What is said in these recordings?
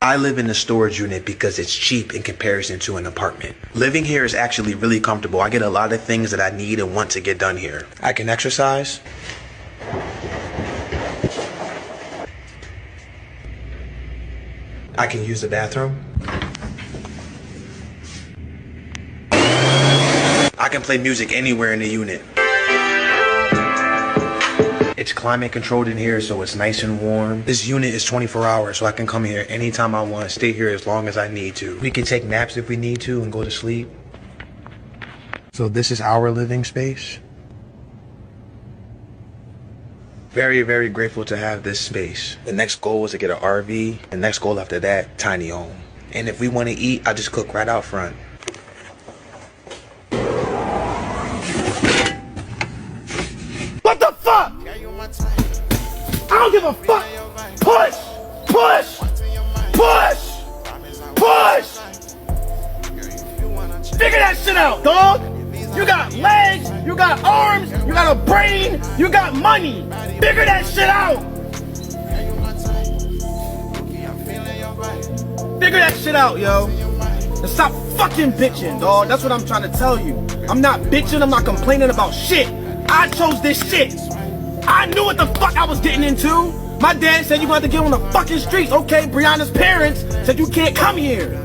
I live in a storage unit because it's cheap in comparison to an apartment. Living here is actually really comfortable. I get a lot of things that I need and want to get done here. I can exercise. I can use the bathroom. I can play music anywhere in the unit. It's climate controlled in here, so it's nice and warm. This unit is 24 hours, so I can come here anytime I want, stay here as long as I need to. We can take naps if we need to and go to sleep. So this is our living space. Very, very grateful to have this space. The next goal is to get an RV. The next goal after that, tiny home. And if we want to eat, I just cook right out front. What the fuck? I don't give a fuck. Push, push, push, push. Figure that shit out, dog. You got legs, you got arms, you got a brain, you got money. Figure that shit out. Figure that shit out, yo. And stop fucking bitching, dog. That's what I'm trying to tell you. I'm not bitching, I'm not complaining about shit. I chose this shit. I knew what the fuck I was getting into. My dad said you got to get on the fucking streets. Okay, Brianna's parents said you can't come here.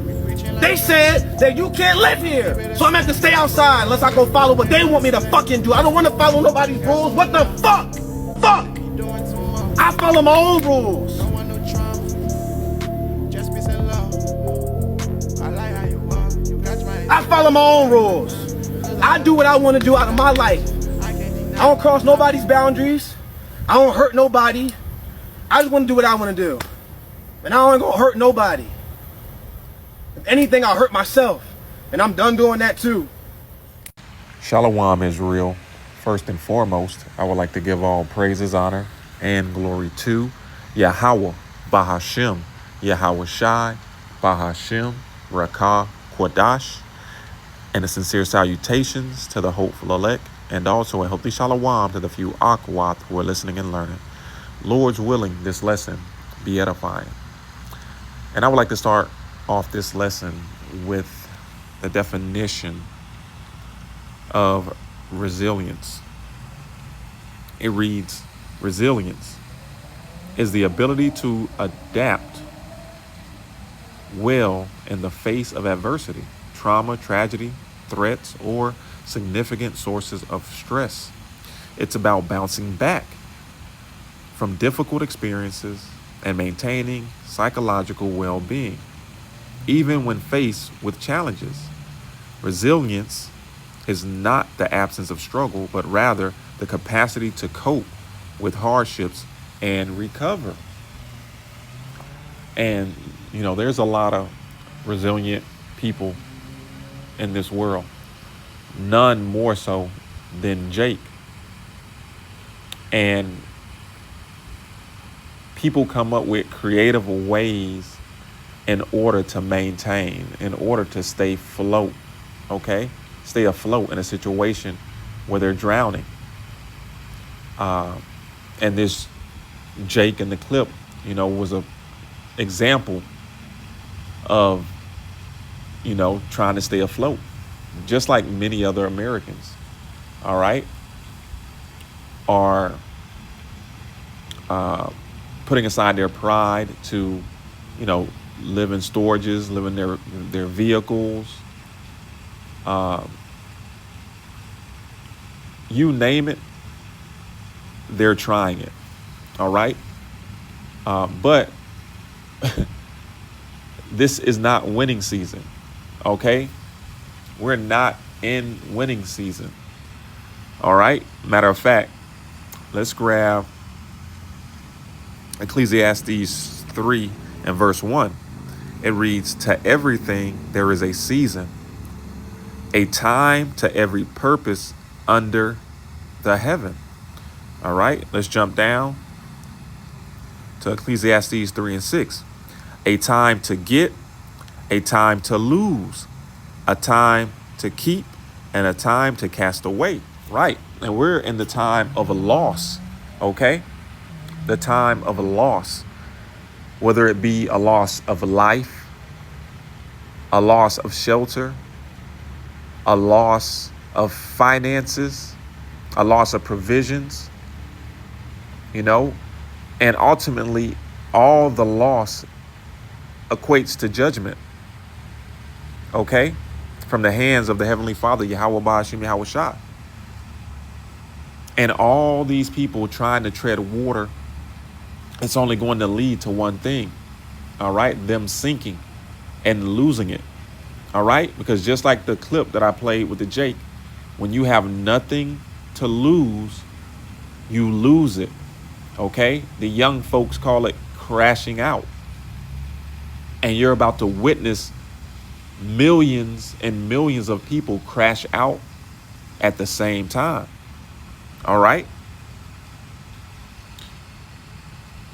They said that you can't live here. So I'm gonna have to stay outside unless I go follow what they want me to fucking do. I don't want to follow nobody's rules. What the fuck? Fuck! I follow my own rules. I follow my own rules. I do what I want to do out of my life. I don't cross nobody's boundaries. I don't hurt nobody. I just want to do what I want to do. And I ain't gonna hurt nobody. If anything, I'll hurt myself. And I'm done doing that too. Shalom, Israel. First and foremost, I would like to give all praises, honor, and glory to Yahweh, Bahashem, Yahweh Shai, Bahashem, Rakah, Quadash, and the sincere salutations to the hopeful elect, and also a healthy shalom to the few Akwath who are listening and learning. Lord's willing, this lesson be edifying. And I would like to start off this lesson with the definition of resilience. It reads, resilience is the ability to adapt well in the face of adversity, trauma, tragedy, threats, or significant sources of stress. It's about bouncing back from difficult experiences and maintaining psychological well-being, even when faced with challenges. Resilience is not the absence of struggle, but rather the capacity to cope with hardships and recover. And, you know, there's a lot of resilient people in this world. None more so than Jake. And people come up with creative ways in order to maintain, in order to stay afloat, okay? Stay afloat in a situation where they're drowning. And this Jake in the clip, you know, was a example of, you know, trying to stay afloat, just like many other Americans, all right, are putting aside their pride to, you know, live in storages, live in their vehicles, you name it, they're trying it, all right? But this is not winning season, okay? We're not in winning season, all right? Matter of fact, let's grab Ecclesiastes 3 and verse 1. It reads, to everything there is a season, a time to every purpose under the heaven. All right, let's jump down to Ecclesiastes 3 and 6. A time to get, a time to lose, a time to keep, and a time to cast away. Right, and we're in the time of a loss, okay? The time of a loss. whether it be a loss of life, a loss of shelter, a loss of finances, a loss of provisions, you know, and ultimately all the loss equates to judgment, okay, from the hands of the Heavenly Father, Yahweh Ba'ashim Yahweh Shai. And all these people trying to tread water, it's only going to lead to one thing, all right, them sinking and losing it, all right, because just like the clip that I played with the Jake, when you have nothing to lose, you lose it, okay? The young folks call it crashing out. And you're about to witness millions and millions of people crash out at the same time, all right?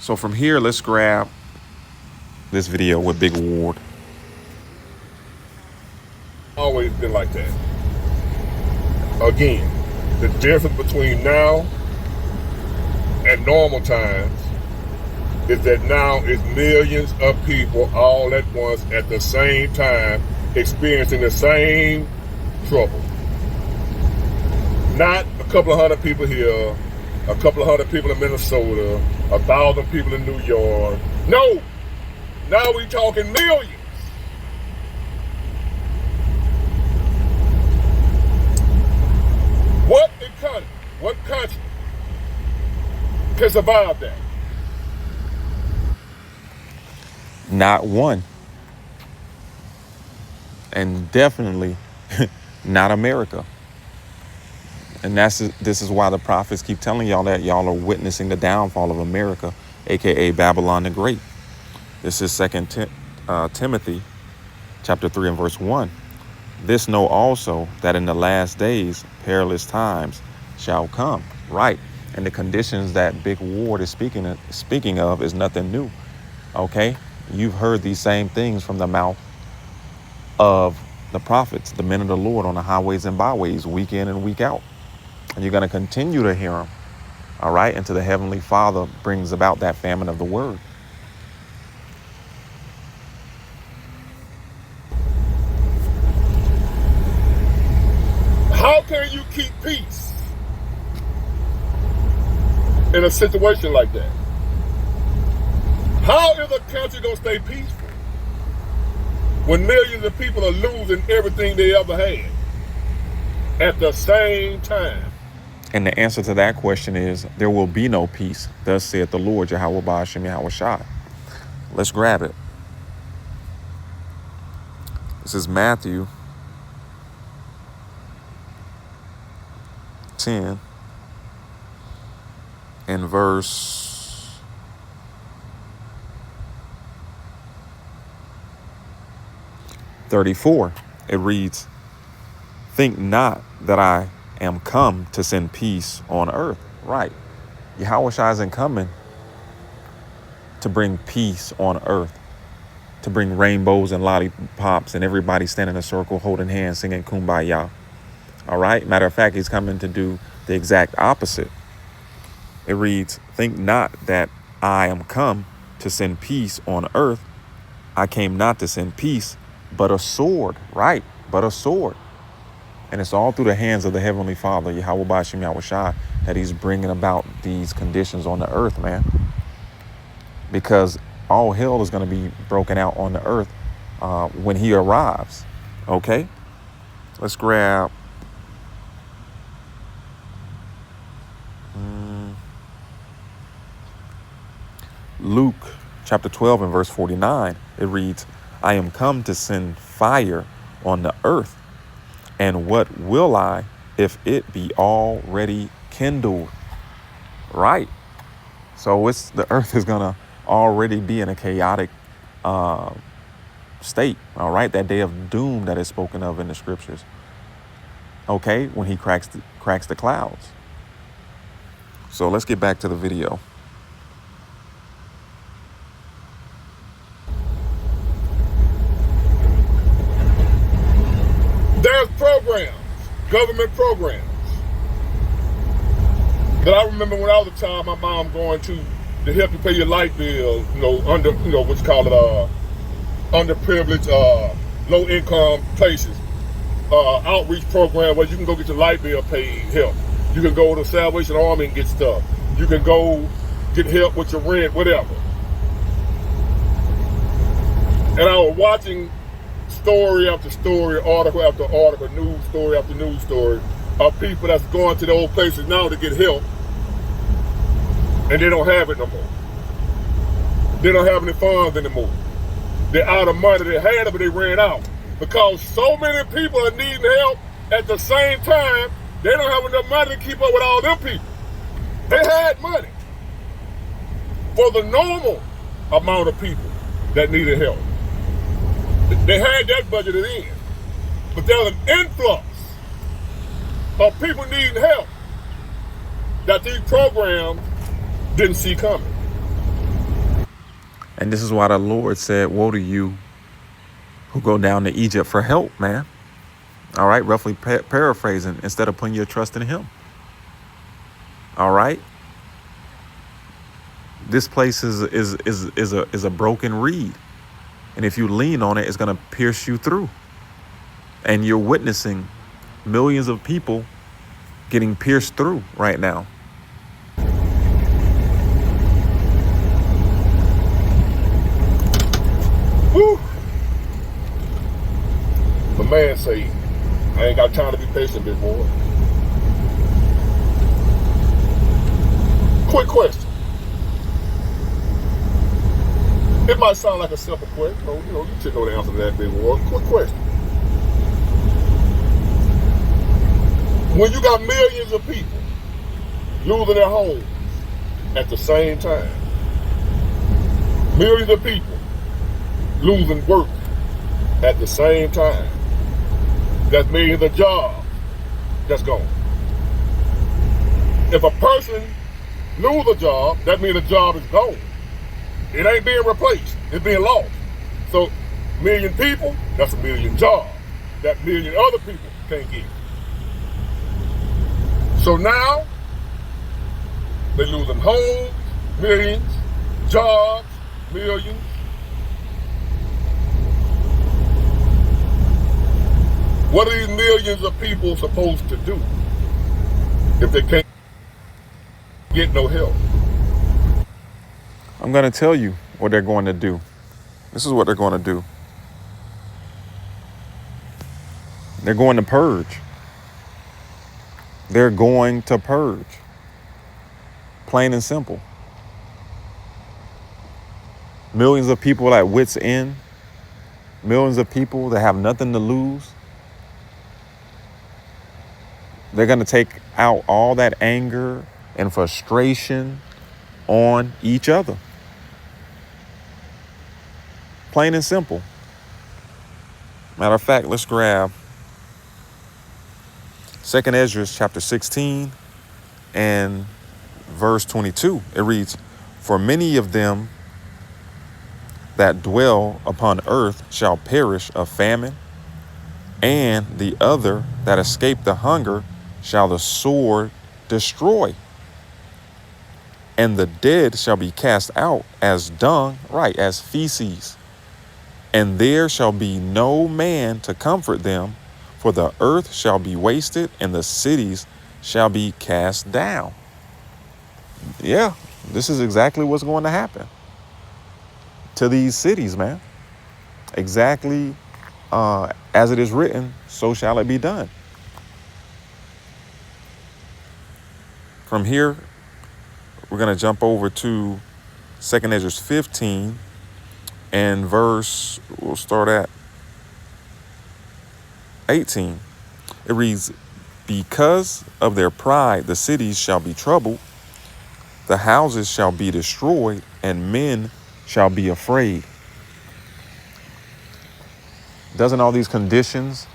So from here, let's grab this video with Big Ward. Always been like that. Again, the difference between now and normal times is that now it's millions of people all at once at the same time experiencing the same trouble. Not a couple of hundred people here, a couple of hundred people in Minnesota, 1,000 people in New York. No, now we talking millions. What economy, what country can survive that? Not one. And definitely not America. And this is why the prophets keep telling y'all that y'all are witnessing the downfall of America, aka Babylon the Great. This is 2 Timothy chapter 3 and verse 1. This know also that in the last days perilous times shall come. Right. And the conditions that Big Ward is speaking of is nothing new. Okay. You've heard these same things from the mouth of the prophets, the men of the Lord on the highways and byways, week in and week out. And you're going to continue to hear them. All right. Until the Heavenly Father brings about that famine of the word. How can you keep peace in a situation like that? How is a country going to stay peaceful when millions of people are losing everything they ever had at the same time? And the answer to that question is there will be no peace. Thus saith the Lord, Yahweh Ba'ashim Yahweh Shai. Let's grab it. This is Matthew 10 and verse 34. It reads, think not that I am come to send peace on earth. Right. Yahweh Shai isn't coming to bring peace on earth, to bring rainbows and lollipops and everybody standing in a circle holding hands singing Kumbaya. All right. Matter of fact, he's coming to do the exact opposite. It reads, think not that I am come to send peace on earth. I came not to send peace, but a sword. Right. But a sword. And it's all through the hands of the Heavenly Father, Yahweh Ba'ashim Yahweh Shai, that he's bringing about these conditions on the earth, man. Because all hell is going to be broken out on the earth when he arrives. Okay. Let's grab Luke chapter 12 and verse 49. It reads, I am come to send fire on the earth. And what will I if it be already kindled? Right. So the earth is going to already be in a chaotic state. All right. That day of doom that is spoken of in the scriptures. Okay. When he cracks the clouds. So let's get back to the video. There's programs, government programs, that I remember when I was a child, my mom going to to help you pay your light bill, under, what you call it, underprivileged, low income places. Outreach program where you can go get your light bill paid, help. You can go to Salvation Army and get stuff. You can go get help with your rent, whatever. And I was watching story after story, article after article, news story after news story of people that's going to those places now to get help, and they don't have it no more. They don't have any funds anymore. They're out of money. They had it, but they ran out. Because so many people are needing help at the same time, they don't have enough money to keep up with all them people. They had money for the normal amount of people that needed help. They had that budgeted in. But there's an influx of people needing help that these programs didn't see coming. And this is why the Lord said, woe to you who go down to Egypt for help, man. All right, roughly paraphrasing, instead of putting your trust in him. All right. This place is a broken reed. And if you lean on it, it's going to pierce you through. And you're witnessing millions of people getting pierced through right now. Woo! The man say, I ain't got time to be patient, big boy. Quick question. It might sound like a simple question. You should know the answer to that, big boy. Quick question. When you got millions of people losing their homes at the same time, millions of people losing work at the same time, that means a job that's gone. If a person lose a job, that means a job is gone. It ain't being replaced, it's being lost. So, million people, that's a million jobs that million other people can't get. So now, they're losing homes, millions, jobs, millions. What are these millions of people supposed to do if they can't get no help? I'm going to tell you what they're going to do. This is what they're going to do. They're going to purge. They're going to purge. Plain and simple. Millions of people at wit's end. Millions of people that have nothing to lose. They're going to take out all that anger and frustration on each other. Plain and simple. Matter of fact, let's grab 2 Ezra chapter 16 and verse 22. It reads, for many of them that dwell upon earth shall perish of famine, and the other that escape the hunger shall the sword destroy. And the dead shall be cast out as dung, right, as feces. And there shall be no man to comfort them, for the earth shall be wasted, and the cities shall be cast down. Yeah, this is exactly what's going to happen to these cities, man. Exactly as it is written, so shall it be done. From here, we're going to jump over to 2 Ezra 15 and verse, we'll start at 18. It reads, because of their pride, the cities shall be troubled, the houses shall be destroyed, and men shall be afraid. Doesn't all these conditions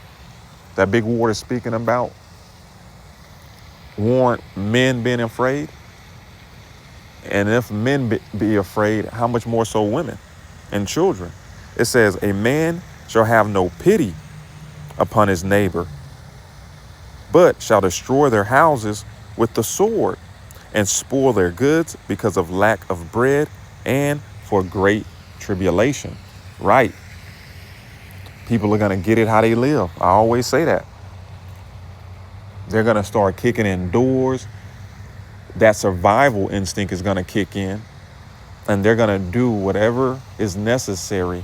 that Big Ward is speaking about warrant men being afraid? And if men be afraid, how much more so women and children? It says, a man shall have no pity upon his neighbor, but shall destroy their houses with the sword, and spoil their goods because of lack of bread and for great tribulation. Right. People are going to get it how they live. I always say that. They're going to start kicking in doors. That survival instinct is going to kick in, and they're going to do whatever is necessary,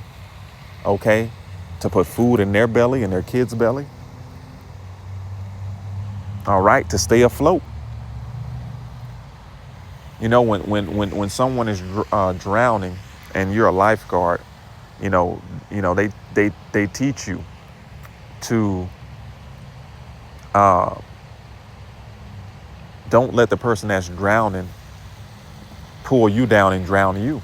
okay, to put food in their belly and their kids' belly. All right, to stay afloat. You know, when someone is drowning and you're a lifeguard, they teach you to don't let the person that's drowning pull you down and drown you.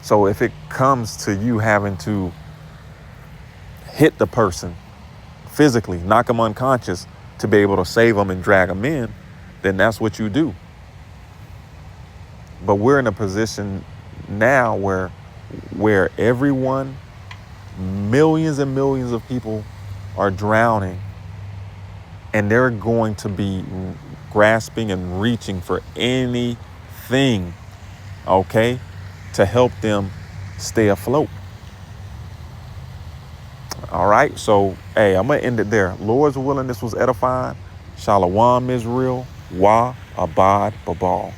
So if it comes to you having to hit the person physically, knock them unconscious to be able to save them and drag them in, then that's what you do. But we're in a position now where everyone, millions and millions of people are drowning, and they're going to be grasping and reaching for anything, okay, to help them stay afloat. All right, so, hey, I'm going to end it there. Lord's willing, this was edifying. Shalom, Israel. Wa abad babal.